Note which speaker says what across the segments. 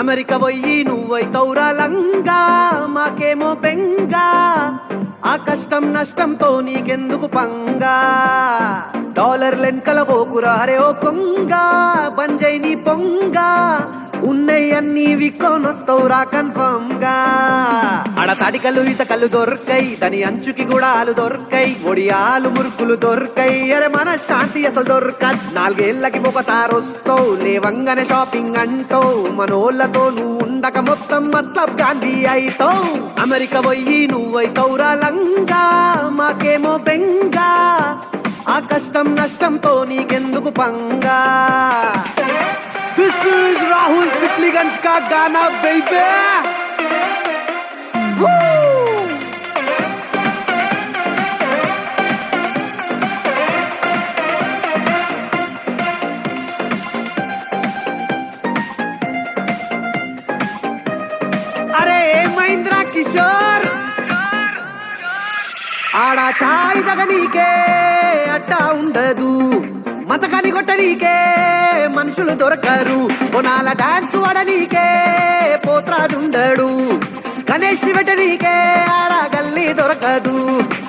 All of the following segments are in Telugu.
Speaker 1: అమెరికా పోయి నువ్వైతౌరా లంగా, మాకేమో బెంగా, ఆ కష్టం నష్టంతో నీకెందుకు పంగా. డాలర్లెన్కల పోకురా హరే ఓ కొంగ, బంజై నీ పొంగ, ఉన్నయన్నీ విక్కోనొస్తవురా కన్ఫర్మ్ గా. ఆడ తాటికల్లు ఇతకల్లు దొరకై, దాని అంచుకి గుడాలు దొరకై, ఒడియాలు మురుకులు దొరకై, అరే మన శాంతి అసలు దొరక. నాలుగేళ్లకి ఒకసారి వస్తావు, లేవంగానే షాపింగ్ అంటావు, మనోళ్ళతో నువ్వు ఉండక మొత్తం మతలబ్ గాంధీ అయితావు. అమెరికా పోయి నువ్వైతౌరా లంగా, మాకేమో బెంగా, ఆ కష్టం నష్టంతో నీకెందుకు పంగా. This is Rahul Sikliganj ka Gana, baby! Woo! అరే మహేంద్ర కిషోర్, ఆడా చాయ్ దగనీకే అట్టా ఉండదు, మతకాని కొట్టనీకే మనుషులు దొరకరు, కొనాల డాన్స్ వాడనీకే పోత్రాదుండడు, గణేష్ ని పెట్టనీకే ఆడ గల్లీ దొరకదు.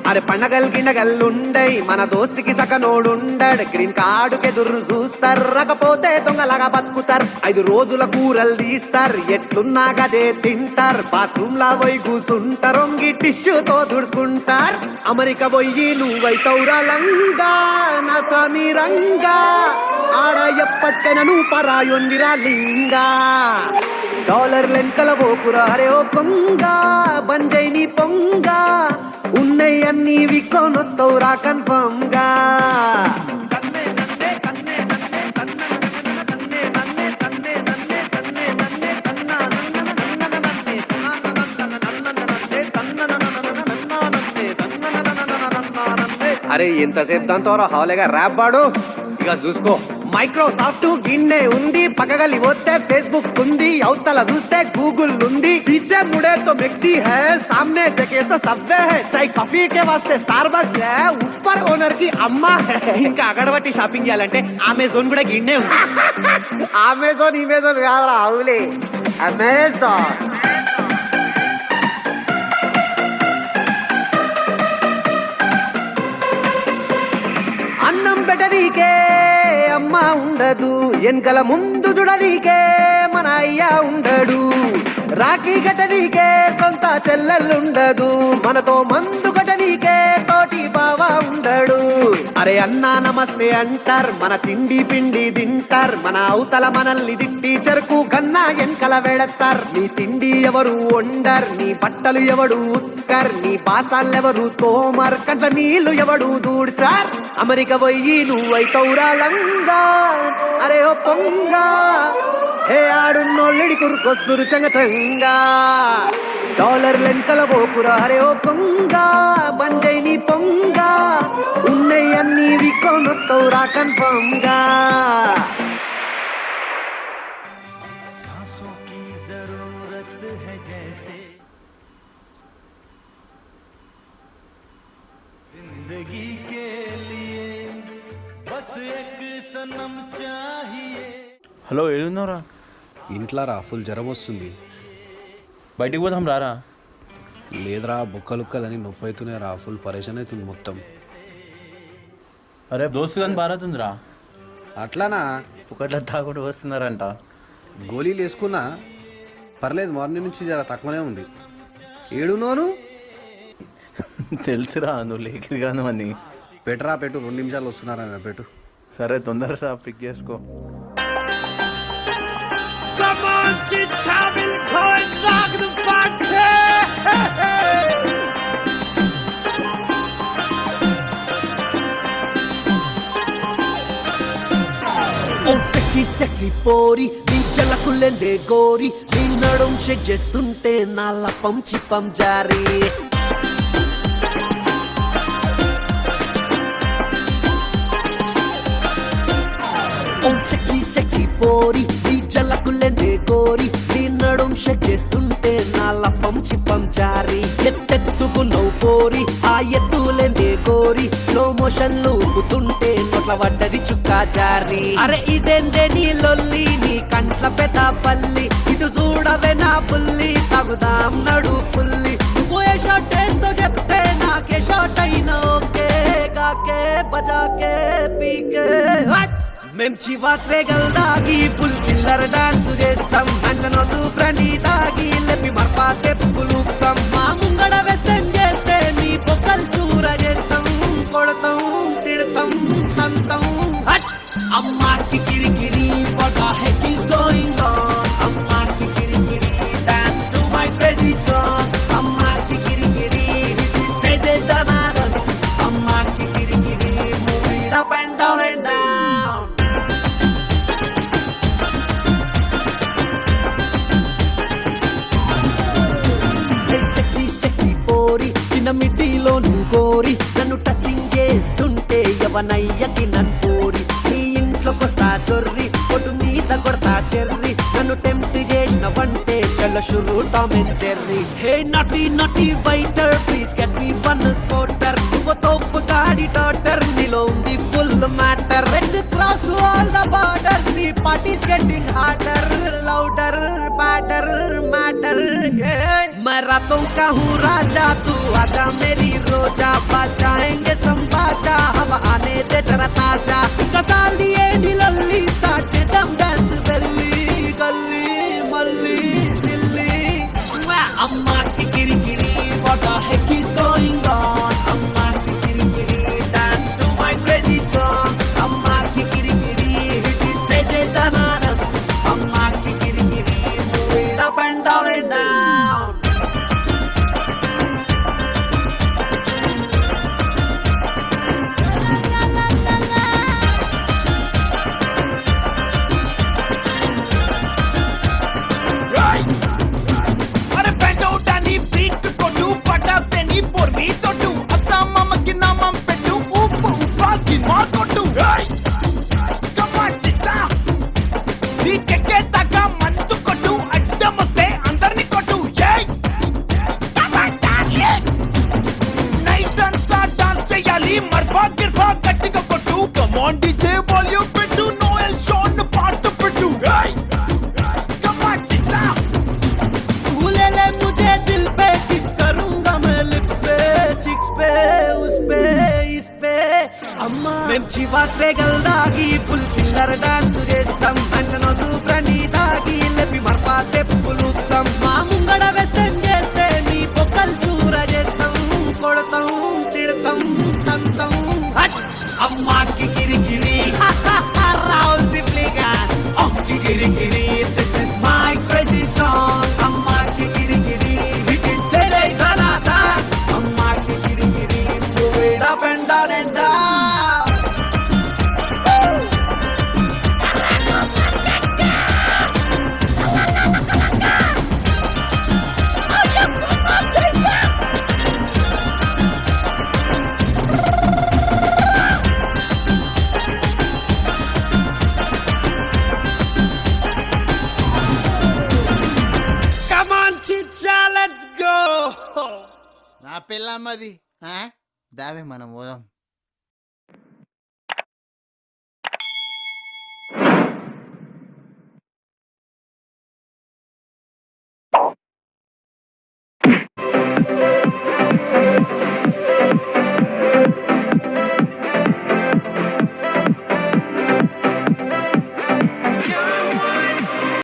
Speaker 1: అరే పండగల్ గిండగల్లుండై, మన దోస్తికి సకనోడుండడు, గ్రీన్ కార్డుకెదురు చూస్తారు, రకపోతే దొంగలాగా బతుకుతారు, 5 రోజుల కూరలు తీస్తారు, ఎట్లున్నా గదే తింటారు, బాత్రూమ్ లా పోయి కూసుంటారు, రొంగి టిష్యూతో తుడుచుకుంటారు. అమెరికా పోయి నువ్వైతౌరా లంగా, నా స్వామి రంగా, ఆడ ఎప్పటికైనా నువ్వు పరాయొందిరా లింగా. డాలర్లెన్కల పోకురా హరే ఓ కొంగ, బంజై నీ పొంగ, ఉన్నయన్నీ విక్కోనొస్తవురా కన్ఫర్మ్ గా. అరే ఎంతసేపు దాంతో హాలేగా ర్యాప్ పాడు. ఇక చూసుకో, మైక్రోసాఫ్ట్ గిన్నె ఉంది, పక్కగలి పోతే ఫేస్బుక్ ఉంది, అవతల చూస్తే గూగుల్ ఉంది, पीछे मुड़े तो व्यक्ति है, सामने देखे तो सबवे है, चाय కాఫీ के वास्ते स्टारबक्स है, ऊपर ఓనర్ కి అమ్మ है. ఇంకా అగడబట్టి షాపింగ్ చేయాలంటే అమెజాన్ కూడా గిన్నె ఉంది. అమెజాన్ ఇమేజాన్ కాదురా అవులే, అమెజాన్. అన్నం పెట్టనీకే అమ్మ ఉండదు, ఎన్కల ముందు చూడనీకే మన అయ్య ఉండడు, రాఖీ కట్టనీకే సొంత చెల్లెల్లుండదు, మనతో మందు కట్టనీకే తోటి బావ ఉండడు. అరే అన్నా నమస్తే అంటారు, మన తిండి పిండి తింటారు, మన అవతల మనల్ని తిట్టి చెరుకు కన్నా ఎన్కల వెడతారు. నీ తిండి ఎవరు వండర్, నీ బట్టలు ఎవడు ఉత్కర్, నీ బాసాలెవరు తోమర్, కంట్ల నీళ్లు ఎవడు దూడ్చార్. అమెరికా పోయి నువ్వైతౌరా లంగా, అరే ఓ పొంగా, హే ఆడున్నోళ్ళిడి కురుకొస్తురు చంగ చంగా. డాలర్లెన్కల పోకురా హరే ఓ కొంగ, బంజై నీ పొంగ, ఉన్నయన్నీ విక్కోనొస్తవురా కన్ఫర్మ్ గా.
Speaker 2: హలో ఏడున్నారా?
Speaker 3: ఇంట్లో రా, ఫుల్ జ్వరం వస్తుంది.
Speaker 2: బయటికి పోదాం రారా.
Speaker 3: లేదురా, బుక్కలుక్కలని నొప్పి అవుతున్నాయి రా, ఫుల్ పరేషాన్ అవుతుంది మొత్తం.
Speaker 2: అరే దోస్తు కానీ బారవుతుందిరా.
Speaker 3: అట్లానా?
Speaker 2: ఒకట్లా తాగుడు వస్తున్నారంట.
Speaker 3: గోళీలు వేసుకున్నా పర్లేదు, మార్నింగ్ నుంచి జర తక్కువనే ఉంది. ఏడునోను
Speaker 2: తెలుసురా, నువ్వు లేకిరిగాను అని.
Speaker 3: పెట్టురా, పెట్టు, 2 నిమిషాలు వస్తున్నారా, పెట్టు.
Speaker 2: సరే తొందరగా పిక్ చేసుకో.
Speaker 1: Come on, Chicha, we'll go and rock the party! ఓ సెక్సీ సెక్సీ పోరి, నీ చల్లకుల్లెందే గోరి, నీ నడుం షేక్ చేస్తుంటే నా లపం చిప్పం జారీ. ఓ సెక్సీ సెక్సీ పోరి, నీ జల్లకుల్లెందే గోరి, నీ నడుం షేక్ చేస్తుంటే నా లపం చిప్పం జారీ. ఎత్తెత్తుకున్నవు పోరి, ఆ ఎత్తులెందే గోరి, స్లో మోషన్ లూపుతుంటే నోట్ల పడ్డది చుక్క జారి. అరే ఇదేందే నీ లొల్లి, నీ కంట్ల పెద్ద పల్లి, ఇటు చూడవే నా పుల్లి, తగుదాం నడు ఫుల్లి. నువ్వు ఏ షాట్ వేస్తో చెప్తే నాకే షాట్ అయినా ఓకే, కాకే బజాకే పీకే. మేం చివాచ్ రేగల్ దాగి ఫుల్ చిల్లర డాన్స్ చేస్తాం, అంచనోజు ప్రణి దాగి లెప్పి మర్పా స్టెప్ కులుపుతాం. మా ముంగడ వెస్టర్న్ చేస్తే మీ పొక్కలు చూర చేస్తాం, కొడతాం తిడతాం తంతం. అమ్మాకి కిరికిరి what the heck is going on, అమ్మాకి కిరికిరి dance to my crazy song. అమ్మాకి కిరికిరి దే దనాదం, అమ్మాకి కిరికిరి move it up and down and down. Sexy sexy పోరి చిన్న మిడ్డీలో నువ్వు కోరి నన్ను టచింగ్ చేస్తుంటే ఎవనయ్యకి నన్ను పోరి. నీ ఇంట్లోకొస్తా సొర్రి కొట్టు మీద కొడతా చెర్రి, నన్ను టెంప్ట్ చేసిన వంటే చల్ల షురు Tom and Jerry. Hey naughty naughty waiter please get me one quarter, నువ్వు తోపు గాడి డాటర్, నీలో ఉంది full matter. Let's cross all the borders, నీ parties getting harder louder better matter. मैं रातों का हूँ राजा, तू आजा मेरी रोजा, बजाएंगे संबाजा, हम आने दे जरा ताजा. कचाल दिए नीलल्ली स्टार्ट दम डांस गल्ली गल्ली मल्ली सिल्ली. अम्मा की किरिकिरी what the heck is going on, अम्मा की किरिकिरी dance to my crazy song. अम्मा की किरिकिरी hit it दे दे दनादन, अम्मा की किरिकिरी move it up and down and down.
Speaker 4: అరే బెండ్ అవుట్ అని బీట్ కొట్టు, పటాక్ ని పొర్మి తొట్టు, అత్త మామకి నామం పెట్టు, ఉప్పు ఉప్పాకి మా కొట్టు. కమాన్ చిచ్చా నీ కెక్కే దాకా మందు కొట్టు, అడ్డం వస్తే అందరిని కొట్టు. నైట్ అంతా డాన్స్ చేయాలి, మర్ఫా గిర్ఫా గట్టిగా కొట్టు. కమాన్ డీజే వాల్యూమ్ పెట్టు, నోయల్ షోన్ పాట పెట్టు. కమాన్ చిచ్చా
Speaker 1: तू ले ले मुझे दिल पे, किस करूंगा मैं लिप्स पे चिक्स पे उस पे इस पे. अम्मा మేము చివాచ్ రేగల్ దాగి ఫుల్ చిల్లర డాన్స్ చేస్తాం, అంచనోజు ప్రణి దాగి లెప్పి మర్పా స్టెప్ కులుపుతాం. మా ముంగడ వెస్టర్న్ చేస్తే మీ పొక్కలు చూర చేస్తాం, కొడతాం తిడతాం తంతం. అమ్మాకి కిరికిరి రాహుల్ సిప్లిగన్స్, అమ్మాకి కిరికిరి this is my crazy song. అమ్మాకి కిరికిరి hit it దే దే దనాదా, అమ్మాకి కిరికిరి move it up and down and down. Come on, Chicha, let's go.
Speaker 2: నా పిల్లమ్మది దావే మనం పోదాం.